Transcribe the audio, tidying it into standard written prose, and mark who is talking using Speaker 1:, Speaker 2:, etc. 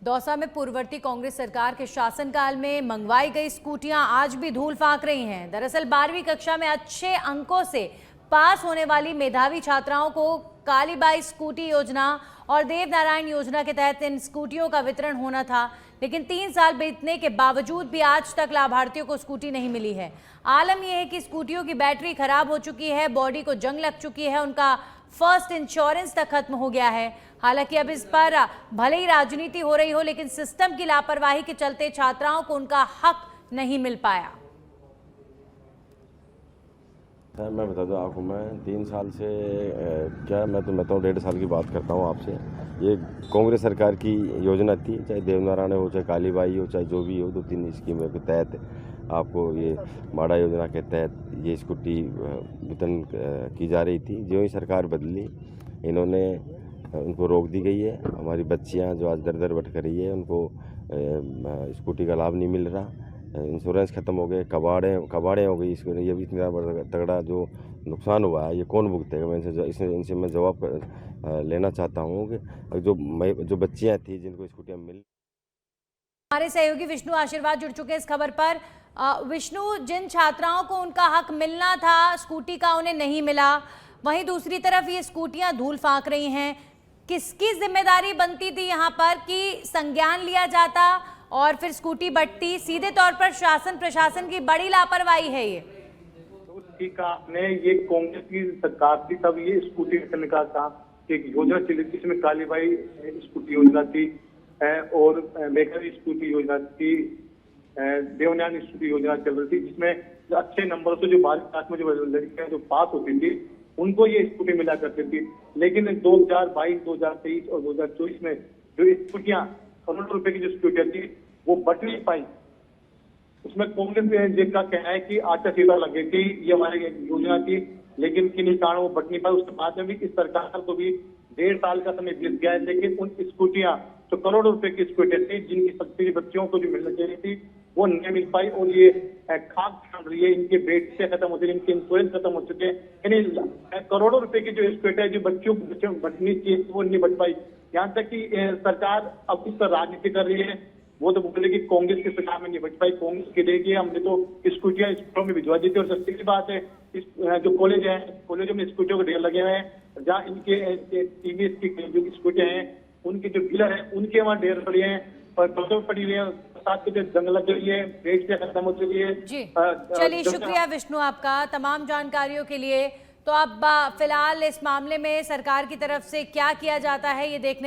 Speaker 1: दौसा में पूर्ववर्ती कांग्रेस सरकार के शासनकाल में मंगवाई गई स्कूटियां आज भी धूल फांक रही हैं। दरअसल 12वीं कक्षा में अच्छे अंकों से पास होने वाली मेधावी छात्राओं को कालीबाई स्कूटी योजना और देवनारायण योजना के तहत इन स्कूटियों का वितरण होना था, लेकिन 3 साल बीतने के बावजूद भी आज तक लाभार्थियों को स्कूटी नहीं मिली है। आलम यह है कि स्कूटियों की बैटरी खराब हो चुकी है, बॉडी को जंग लग चुकी है, उनका फर्स्ट इंश्योरेंस तक खत्म हो गया है। हालांकि अब इस पर भले ही राजनीति हो रही हो, लेकिन सिस्टम की लापरवाही के चलते छात्राओं को उनका हक नहीं मिल पाया।
Speaker 2: सर मैं बता दूं आपको, मैं 3 साल से मैं तो 1.5 साल की बात करता हूं आपसे। ये कांग्रेस सरकार की योजना थी, चाहे देवनारायण हो, चाहे कालीबाई हो, चाहे जो भी हो, 2-3 स्कीमों के तहत आपको ये माड़ा योजना के तहत ये स्कूटी वितरण की जा रही थी। जो ही सरकार बदली, इन्होंने उनको रोक दी गई है। हमारी बच्चियां जो आज दर दर भटक रही है, उनको स्कूटी का लाभ नहीं मिल रहा। इंश्योरेंस ख़त्म हो गए, कबाड़े हो गई। इसको ये भी इतना बड़ा तगड़ा जो नुकसान हुआ है, ये कौन भुगतेगा? मैं इनसे मैं जवाब लेना चाहता हूँ कि जो बच्चियाँ थी जिनको स्कूटियाँ मिल।
Speaker 1: हमारे सहयोगी विष्णु आशीर्वाद जुड़ चुके हैं इस खबर पर। विष्णु, जिन छात्राओं को उनका हक मिलना था स्कूटी का, उन्हें नहीं मिला, वहीं दूसरी तरफ ये स्कूटियां धूल फांक रही हैं। किसकी जिम्मेदारी बनती थी यहाँ पर कि संज्ञान लिया जाता और फिर स्कूटी बंटती? सीधे तौर पर शासन प्रशासन की बड़ी लापरवाही है ये।
Speaker 3: तो ठीक है, आपने ये कांग्रेस की सरकार थी तब ये स्कूटी वितरण का था, एक योजना चली थी, जिसमें कालीबाई स्कूटी योजना थी और मेघावी स्कूटी योजना थी, देवनारायण स्कूटी योजना चल रही थी, जिसमें अच्छे नंबर से जो 12वीं क्लास में जो लड़कियां जो पास होती थी उनको ये स्कूटी मिला करती थी। लेकिन 2022, 2023 और 2024 में जो स्कूटियां करोड़ों रुपए की जो स्कूटियां थी वो बट नहीं पाई। उसमें कांग्रेस का कहना है कि आचार संहिता लग गई थी, ये हमारी योजना थी, लेकिन किन्हीं कारण वो बट नहीं पाई। उसके बाद में भी इस सरकार को भी 1.5 साल का समय बीत गया है, लेकिन उन स्कूटियां जो करोड़ों रुपए की स्कूटियां थी, जिनकी सब्सिडी बच्चों को जो मिलनी चाहिए थी, वो नहीं मिल पाई और ये खाक चल रही है। इनके बेटे खत्म हो चुके, इनके इंश्योरेंस खत्म हो चुके हैं। यानी करोड़ों रुपए की जो स्कूटियां जो बच्चों बटनी चाहिए वो नहीं बट पाई। यहाँ तक कि सरकार अब इस पर राजनीति कर रही है। वो तो बोले कि कांग्रेस के सरकार में नहीं बच पाई, कांग्रेस के देगी, हमने तो स्कूटियां स्कूलों में भिजवा दी थी। और सस्ती की बात है, जो कॉलेज है, कॉलेजों में स्कूटियों के ढेर लगे हुए हैं, जहाँ इनके टीवीएस की जो स्कूटियां हैं उनके जो डीलर है उनके वहाँ ढेर पड़े हैं और बसों पड़ी हुई है, साथ के जंग लग गई है, रेट से खत्म हो चुकी है।
Speaker 1: जी चलिए, शुक्रिया विष्णु आपका तमाम जानकारियों के लिए। तो अब फिलहाल इस मामले में सरकार की तरफ से क्या किया जाता है ये देखने